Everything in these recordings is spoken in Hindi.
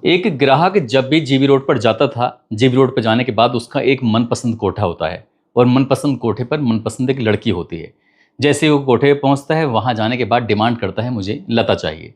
एक ग्राहक जब भी जीबी रोड पर जाता था, जीबी रोड पर जाने के बाद उसका एक मनपसंद कोठा होता है और मनपसंद कोठे पर मनपसंद एक लड़की होती है। जैसे ही वो कोठे पे पहुंचता है, वहां जाने के बाद डिमांड करता है, मुझे लता चाहिए।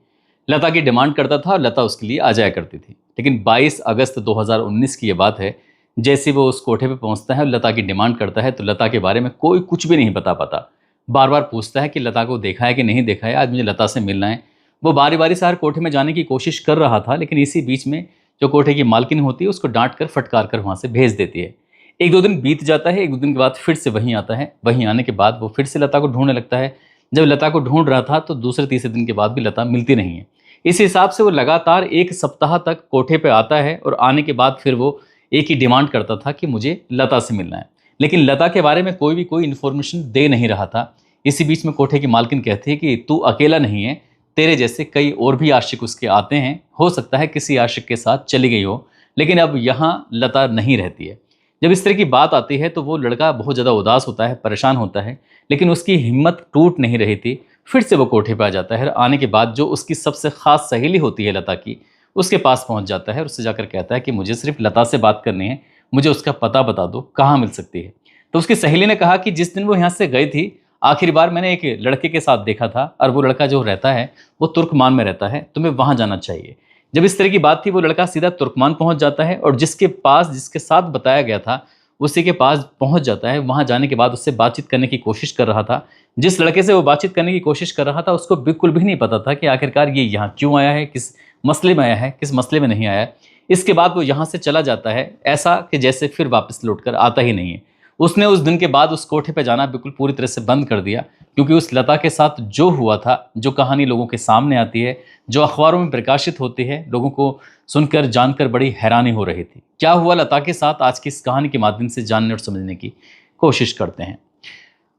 लता की डिमांड करता था और लता उसके लिए आ जाया करती थी। लेकिन 22 अगस्त 2019 की ये बात है। जैसे ही वो उस कोठे पे पहुंचता है और लता की डिमांड करता है, तो लता के बारे में कोई कुछ भी नहीं बता पाता। बार बार पूछता है कि लता को देखा है कि नहीं देखा है, आज मुझे लता से मिलना है। वो बारी बारी से हर कोठे में जाने की कोशिश कर रहा था, लेकिन इसी बीच में जो कोठे की मालकिन होती है उसको डांट कर फटकार कर वहां से भेज देती है। एक दो दिन बीत जाता है, एक दो दिन के बाद फिर से वहीं आता है। वहीं आने के बाद वो फिर से लता को ढूंढने लगता है। जब लता को ढूंढ रहा था तो दूसरे तीसरे दिन के बाद भी लता मिलती नहीं है। इस हिसाब से वो लगातार एक सप्ताह तक कोठे पे आता है और आने के बाद फिर वो एक ही डिमांड करता था कि मुझे लता से मिलना है। लेकिन लता के बारे में कोई भी कोई इन्फॉर्मेशन दे नहीं रहा था। इसी बीच में कोठे की मालकिन कहती है कि तू अकेला नहीं है, तेरे जैसे कई और भी आशिक उसके आते हैं, हो सकता है किसी आशिक के साथ चली गई हो, लेकिन अब यहाँ लता नहीं रहती है। जब इस तरह की बात आती है तो वो लड़का बहुत ज़्यादा उदास होता है, परेशान होता है, लेकिन उसकी हिम्मत टूट नहीं रही थी। फिर से वो कोठे पर आ जाता है। आने के बाद जो उसकी सबसे खास सहेली होती है लता की, उसके पास पहुंच जाता है और उससे जाकर कहता है कि मुझे सिर्फ लता से बात करनी है, मुझे उसका पता बता दो, कहाँ मिल सकती है। तो उसकी सहेली ने कहा कि जिस दिन वो यहाँ से गई थी, आखिरी बार मैंने एक लड़के के साथ देखा था और वो लड़का जो रहता है वो तुर्कमान में रहता है, तुम्हें वहां जाना चाहिए। जब इस तरह की बात थी, वो लड़का सीधा तुर्कमान पहुंच जाता है और जिसके पास जिसके साथ बताया गया था उसी के पास पहुंच जाता है। वहां जाने के बाद उससे बातचीत करने की कोशिश कर रहा था। जिस लड़के से वो बातचीत करने की कोशिश कर रहा था उसको बिल्कुल भी नहीं पता था कि आखिरकार ये यहाँ क्यों आया है, किस मसले में आया है, किस मसले में नहीं आया है। इसके बाद वो यहाँ से चला जाता है, ऐसा कि जैसे फिर वापस लौट कर आता ही नहीं है। उसने उस दिन के बाद उस कोठे पे जाना बिल्कुल पूरी तरह से बंद कर दिया, क्योंकि उस लता के साथ जो हुआ था, जो कहानी लोगों के सामने आती है, जो अखबारों में प्रकाशित होती है, लोगों को सुनकर जानकर बड़ी हैरानी हो रही थी। क्या हुआ लता के साथ, आज की इस कहानी के माध्यम से जानने और समझने की कोशिश करते हैं।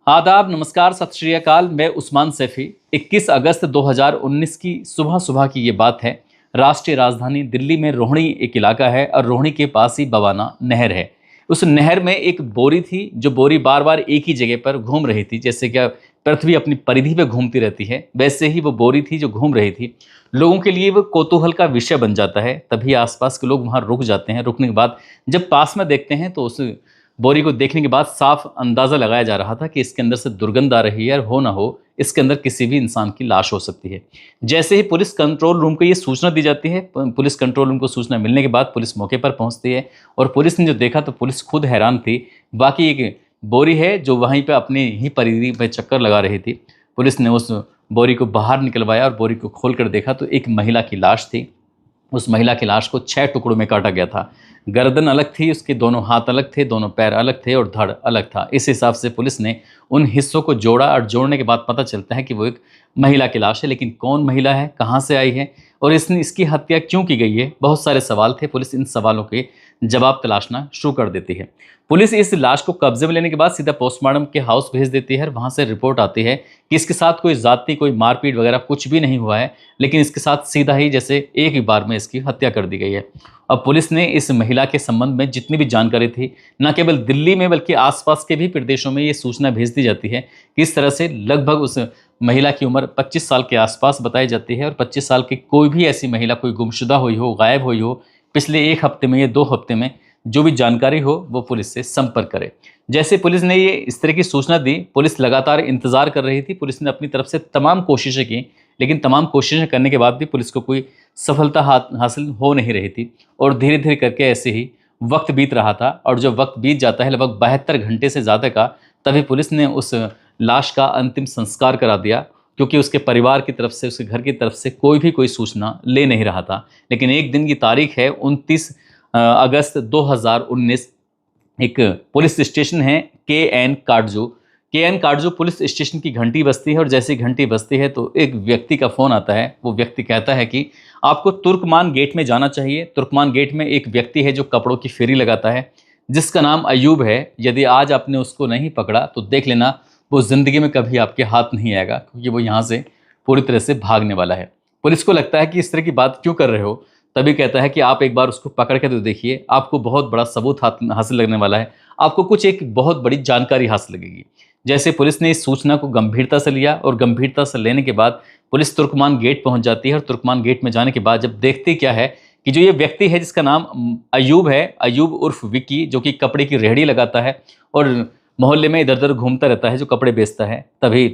आदाब, नमस्कार, सत श्री अकाल। मैं उस्मान सैफी। 21 अगस्त 2019 की सुबह सुबह की ये बात है। राष्ट्रीय राजधानी दिल्ली में रोहिणी एक इलाका है और रोहिणी के पास ही बवाना नहर है। उस नहर में एक बोरी थी, जो बोरी बार बार एक ही जगह पर घूम रही थी। जैसे क्या पृथ्वी अपनी परिधि पे घूमती रहती है, वैसे ही वो बोरी थी जो घूम रही थी। लोगों के लिए वो कौतूहल का विषय बन जाता है। तभी आसपास के लोग वहाँ रुक जाते हैं। रुकने के बाद जब पास में देखते हैं तो उस बोरी को देखने के बाद साफ अंदाज़ा लगाया जा रहा था कि इसके अंदर से दुर्गंध आ रही है और हो ना हो इसके अंदर किसी भी इंसान की लाश हो सकती है। जैसे ही पुलिस कंट्रोल रूम को ये सूचना दी जाती है, पुलिस कंट्रोल रूम को सूचना मिलने के बाद पुलिस मौके पर पहुंचती है और पुलिस ने जो देखा तो पुलिस खुद हैरान थी। बाकी एक बोरी है जो वहीं पे अपनी ही परिधि पे चक्कर लगा रही थी। पुलिस ने उस बोरी को बाहर निकलवाया और बोरी को खोल कर देखा तो एक महिला की लाश थी। उस महिला की लाश को 6 टुकड़ों में काटा गया था। गर्दन अलग थी, उसके दोनों हाथ अलग थे, दोनों पैर अलग थे और धड़ अलग था। इस हिसाब से पुलिस ने उन हिस्सों को जोड़ा और जोड़ने के बाद पता चलता है कि वो एक महिला की लाश है। लेकिन कौन महिला है, कहाँ से आई है और इसकी हत्या क्यों की गई है, बहुत सारे सवाल थे। पुलिस इन सवालों के जवाब तलाशना शुरू कर देती है। पुलिस इस लाश को कब्जे में लेने के बाद सीधा पोस्टमार्टम के हाउस भेज देती है और वहाँ से रिपोर्ट आती है कि इसके साथ कोई जाति, कोई मारपीट वगैरह कुछ भी नहीं हुआ है, लेकिन इसके साथ सीधा ही जैसे एक ही बार में इसकी हत्या कर दी गई है। अब पुलिस ने इस महिला के संबंध में जितनी भी जानकारी थी, न केवल दिल्ली में बल्कि आसपास के भी प्रदेशों में ये सूचना भेज दी जाती है कि इस तरह से लगभग उस महिला की उम्र 25 साल के आसपास बताई जाती है और 25 साल की कोई भी ऐसी महिला कोई गुमशुदा हुई हो, गायब हुई हो पिछले 1 हफ्ते में या 2 हफ्ते में, जो भी जानकारी हो वो पुलिस से संपर्क करे। जैसे पुलिस ने ये इस तरह की सूचना दी, पुलिस लगातार इंतजार कर रही थी। पुलिस ने अपनी तरफ से तमाम कोशिशें की, लेकिन तमाम कोशिशें करने के बाद भी पुलिस को कोई सफलता हासिल हो नहीं रही थी। और धीरे धीरे करके ऐसे ही वक्त बीत रहा था और जब वक्त बीत जाता है लगभग 72 घंटे से ज़्यादा का, तभी पुलिस ने उस लाश का अंतिम संस्कार करा दिया, क्योंकि उसके परिवार की तरफ से, उसके घर की तरफ से कोई भी कोई सूचना ले नहीं रहा था। लेकिन एक दिन की तारीख है 29 अगस्त 2019। एक पुलिस स्टेशन है के एन काटजू पुलिस स्टेशन की घंटी बजती है और जैसे ही घंटी बजती है तो एक व्यक्ति का फ़ोन आता है। वो व्यक्ति कहता है कि आपको तुर्कमान गेट में जाना चाहिए। तुर्कमान गेट में एक व्यक्ति है जो कपड़ों की फेरी लगाता है, जिसका नाम अयूब है। यदि आज आपने उसको नहीं पकड़ा तो देख लेना वो ज़िंदगी में कभी आपके हाथ नहीं आएगा, क्योंकि वो यहाँ से पूरी तरह से भागने वाला है। पुलिस को लगता है कि इस तरह की बात क्यों कर रहे हो, तभी कहता है कि आप एक बार उसको पकड़ के तो देखिए, आपको बहुत बड़ा सबूत हासिल लगने वाला है, आपको कुछ एक बहुत बड़ी जानकारी हासिल लगेगी। जैसे पुलिस ने इस सूचना को गंभीरता से लिया और गंभीरता से लेने के बाद पुलिस तुर्कमान गेट पहुंच जाती है और तुर्कमान गेट में जाने के बाद जब देखती क्या है कि जो ये व्यक्ति है जिसका नाम अयूब है, अयूब उर्फ विक्की, जो कि कपड़े की रेहड़ी लगाता है और मोहल्ले में इधर उधर घूमता रहता है, जो कपड़े बेचता है, तभी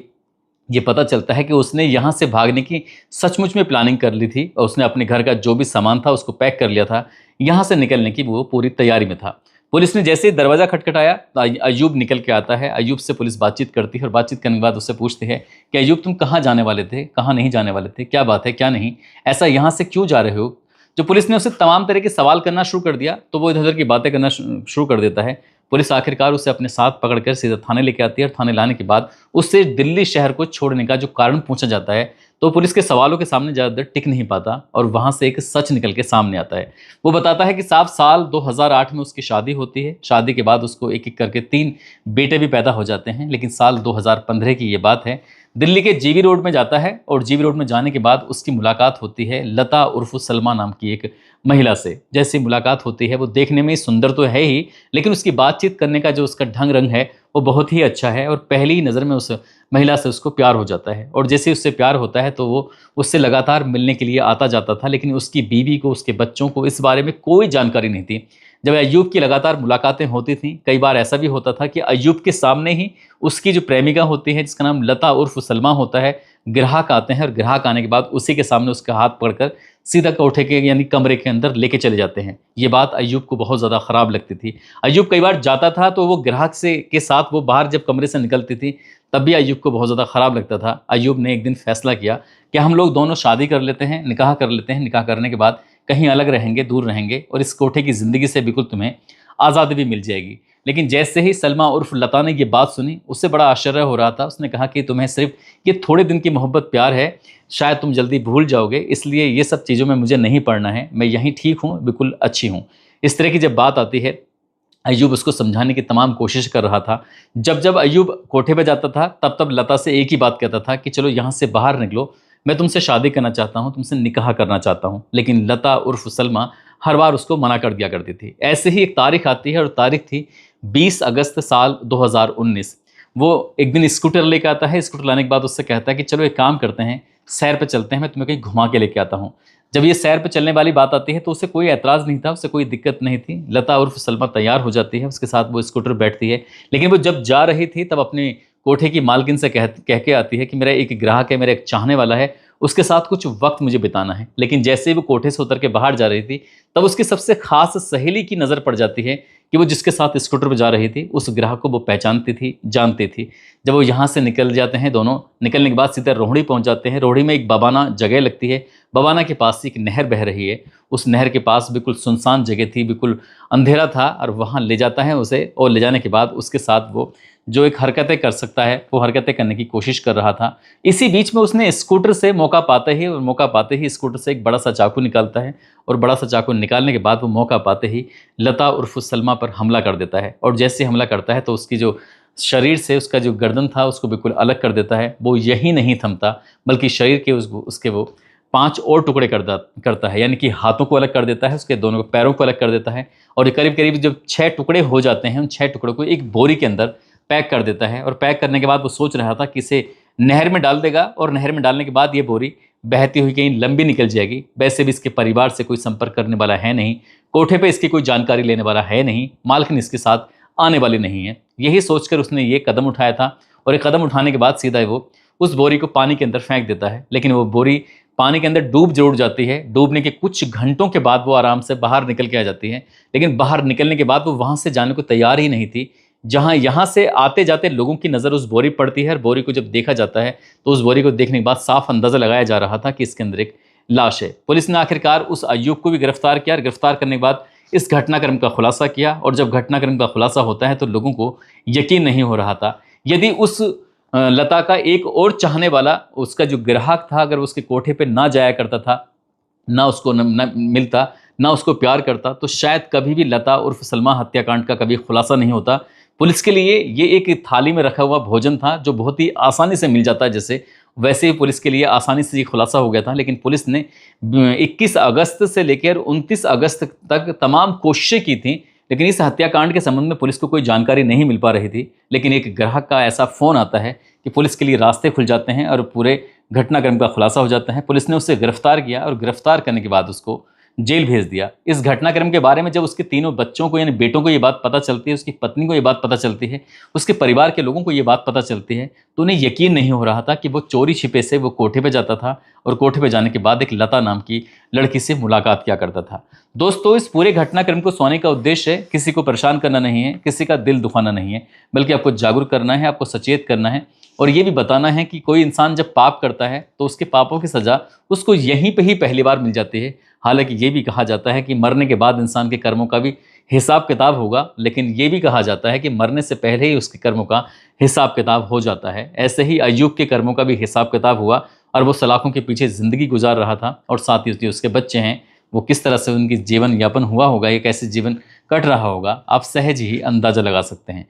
ये पता चलता है कि उसने यहाँ से भागने की सचमुच में प्लानिंग कर ली थी और उसने अपने घर का जो भी सामान था उसको पैक कर लिया था। यहाँ से निकलने की वो पूरी तैयारी में था। पुलिस ने जैसे ही दरवाज़ा खटखटाया तो अयूब निकल के आता है। अयूब से पुलिस बातचीत करती है और बातचीत करने के बाद उससे पूछती है कि अयूब तुम कहाँ जाने वाले थे, कहाँ नहीं जाने वाले थे, क्या बात है, क्या नहीं, ऐसा यहाँ से क्यों जा रहे हो। जो पुलिस ने उसे तमाम तरह के सवाल करना शुरू कर दिया तो वो इधर उधर की बातें करना शुरू कर देता है। पुलिस आखिरकार उसे अपने साथ पकड़कर सीधा थाने लेके आती है और थाने लाने के बाद उससे दिल्ली शहर को छोड़ने का जो कारण पूछा जाता है तो पुलिस के सवालों के सामने ज़्यादा देर टिक नहीं पाता और वहाँ से एक सच निकल के सामने आता है। वो बताता है कि साफ साल 2008 में उसकी शादी होती है। शादी के बाद उसको एक एक करके 3 बेटे भी पैदा हो जाते हैं। लेकिन साल 2015 की ये बात है, दिल्ली के जीवी रोड में जाता है और जीवी रोड में जाने के बाद उसकी मुलाकात होती है लता उर्फ सलमा नाम की एक महिला से। जैसी मुलाकात होती है, वो देखने में सुंदर तो है ही, लेकिन उसकी बातचीत करने का जो उसका ढंग रंग है वो बहुत ही अच्छा है और पहली ही नज़र में उस महिला से उसको प्यार हो जाता है। और जैसे उससे प्यार होता है तो वो उससे लगातार मिलने के लिए आता जाता था, लेकिन उसकी बीवी को, उसके बच्चों को इस बारे में कोई जानकारी नहीं थी। जब अय्यूब की लगातार मुलाकातें होती थीं, कई बार ऐसा भी होता था कि अय्यूब के सामने ही उसकी जो प्रेमिका होती है जिसका नाम लता उर्फ सलमा होता है, ग्राहक आते हैं और ग्राहक आने के बाद उसी के सामने उसका हाथ पकड़कर सीधा कोठे के यानी कमरे के अंदर लेके चले जाते हैं। ये बात अय्यूब को बहुत ज़्यादा ख़राब लगती थी। अय्यूब कई बार जाता था तो वो ग्राहक से के साथ वो बाहर जब कमरे से निकलती थी तब भी अय्यूब को बहुत ज़्यादा ख़राब लगता था। अय्यूब ने एक दिन फैसला किया कि हम लोग दोनों शादी कर लेते हैं, निकाह कर लेते हैं, निकाह करने के बाद कहीं अलग रहेंगे, दूर रहेंगे और इस कोठे की ज़िंदगी से बिल्कुल तुम्हें आज़ादी भी मिल जाएगी। लेकिन जैसे ही सलमा उर्फ लता ने ये बात सुनी, उससे बड़ा आश्चर्य हो रहा था। उसने कहा कि तुम्हें सिर्फ ये थोड़े दिन की मोहब्बत प्यार है, शायद तुम जल्दी भूल जाओगे, इसलिए ये सब चीज़ों में मुझे नहीं पड़ना है, मैं यहीं ठीक हूँ, बिल्कुल अच्छी हूँ। इस तरह की जब बात आती है, अय्यूब उसको समझाने की तमाम कोशिश कर रहा था। जब जब अय्यूब कोठे पे जाता था तब तब लता से एक ही बात कहता था कि चलो यहाँ से बाहर निकलो, मैं तुमसे शादी करना चाहता हूँ, तुमसे निकाह करना चाहता हूँ। लेकिन लता उर्फ सलमा हर बार उसको मना कर दिया करती थी। ऐसे ही एक तारीख आती है और तारीख थी 20 अगस्त साल 2019। वो एक दिन स्कूटर लेके आता है। स्कूटर लाने के बाद उससे कहता है कि चलो एक काम करते हैं, सैर पे चलते हैं, मैं तुम्हें कहीं घुमा के लेके आता हूँ। जब ये सैर पे चलने वाली बात आती है तो उसे कोई ऐतराज़ नहीं था, उसे कोई दिक्कत नहीं थी। लता उर्फ सलमा तैयार हो जाती है, उसके साथ वो स्कूटर बैठती है। लेकिन वो जब जा रही थी तब अपने कोठे की मालकिन से कह के आती है कि मेरा एक ग्राहक है, मेरा एक चाहने वाला है, उसके साथ कुछ वक्त मुझे बिताना है। लेकिन जैसे ही वो कोठे से उतर के बाहर जा रही थी तब उसकी सबसे खास सहेली की नज़र पड़ जाती है कि वो जिसके साथ स्कूटर पर जा रही थी उस ग्राहक को वो पहचानती थी, जानती थी। जब वो यहाँ से निकल जाते हैं दोनों, निकलने के बाद सीधे रोहड़ी पहुँच जाते हैं। रोहड़ी में एक बबाना जगह लगती है, बबाना के पास एक नहर बह रही है। उस नहर के पास बिल्कुल सुनसान जगह थी, बिल्कुल अंधेरा था और वहाँ ले जाता है उसे। और ले जाने के बाद उसके साथ वो जो एक हरकतें कर सकता है वो हरकतें करने की कोशिश कर रहा था। इसी बीच में उसने स्कूटर से मौका पाते ही स्कूटर से एक बड़ा सा चाकू निकालता है और बड़ा सा चाकू निकालने के बाद वो मौका पाते ही लता उर्फ सलमा पर हमला कर देता है। और जैसे हमला करता है तो उसकी जो शरीर से उसका जो गर्दन था उसको बिल्कुल अलग कर देता है। वो यही नहीं थमता बल्कि शरीर के उसके वो 5 और टुकड़े करता है, यानी कि हाथों को अलग कर देता है, उसके दोनों पैरों को अलग कर देता है। और ये करीब करीब जब 6 टुकड़े हो जाते हैं, उन 6 टुकड़ों को एक बोरी के अंदर पैक कर देता है। और पैक करने के बाद वो सोच रहा था कि इसे नहर में डाल देगा और नहर में डालने के बाद ये बोरी बहती हुई कहीं लंबी निकल जाएगी। वैसे भी इसके परिवार से कोई संपर्क करने वाला है नहीं, कोठे पे इसकी कोई जानकारी लेने वाला है नहीं, मालकिन इसके साथ आने वाली नहीं है। यही सोचकर उसने ये कदम उठाया था। और एक कदम उठाने के बाद सीधा वो उस बोरी को पानी के अंदर फेंक देता है। लेकिन वो बोरी पानी के अंदर डूब जरूर जाती है। डूबने के कुछ घंटों के बाद वो आराम से बाहर निकल के आ जाती है। लेकिन बाहर निकलने के बाद वो वहाँ से जाने को तैयार ही नहीं थी। जहाँ यहाँ से आते जाते लोगों की नज़र उस बोरी पड़ती है और बोरी को जब देखा जाता है तो उस बोरी को देखने के बाद साफ अंदाज़ा लगाया जा रहा था कि इसके अंदर एक लाश है। पुलिस ने आखिरकार उस अय्यूब को भी गिरफ्तार किया और गिरफ्तार करने के बाद इस घटनाक्रम का खुलासा किया। और जब घटनाक्रम का खुलासा होता है तो लोगों को यकीन नहीं हो रहा था। यदि उस लता का एक और चाहने वाला, उसका जो ग्राहक था, अगर उसके कोठे पे ना जाया करता था, ना उसको न मिलता, ना उसको प्यार करता, तो शायद कभी भी लता उर्फ सलमा हत्याकांड का कभी खुलासा नहीं होता। पुलिस के लिए ये एक थाली में रखा हुआ भोजन था जो बहुत ही आसानी से मिल जाता है, जैसे वैसे ही पुलिस के लिए आसानी से ये खुलासा हो गया था। लेकिन पुलिस ने 21 अगस्त से लेकर 29 अगस्त तक तमाम कोशिशें की थी, लेकिन इस हत्याकांड के संबंध में पुलिस को कोई जानकारी नहीं मिल पा रही थी। लेकिन एक ग्राहक का ऐसा फ़ोन आता है कि पुलिस के लिए रास्ते खुल जाते हैं और पूरे घटनाक्रम का खुलासा हो जाता है। पुलिस ने उसे गिरफ्तार किया और गिरफ्तार करने के बाद उसको जेल भेज दिया। इस घटनाक्रम के बारे में जब उसके तीनों बच्चों को यानी बेटों को ये बात पता चलती है, उसकी पत्नी को ये बात पता चलती है, उसके परिवार के लोगों को ये बात पता चलती है, तो उन्हें यकीन नहीं हो रहा था कि वो चोरी छिपे से वो कोठे पे जाता था और कोठे पे जाने के बाद एक लता नाम की लड़की से मुलाकात किया करता था। दोस्तों, इस पूरे घटनाक्रम को सोने का उद्देश्य है किसी को परेशान करना नहीं है, किसी का दिल दुखाना नहीं है, बल्कि आपको जागरूक करना है, आपको सचेत करना है और ये भी बताना है कि कोई इंसान जब पाप करता है तो उसके पापों की सज़ा उसको यहीं पे ही पहली बार मिल जाती है। हालांकि ये भी कहा जाता है कि मरने के बाद इंसान के कर्मों का भी हिसाब किताब होगा, लेकिन ये भी कहा जाता है कि मरने से पहले ही उसके कर्मों का हिसाब किताब हो जाता है। ऐसे ही अय्यूब के कर्मों का भी हिसाब किताब हुआ और वो सलाखों के पीछे ज़िंदगी गुजार रहा था और साथ ही उसके बच्चे हैं, वो किस तरह से उनकी जीवन यापन हुआ होगा, ये कैसे जीवन कट रहा होगा, आप सहज ही अंदाज़ा लगा सकते हैं।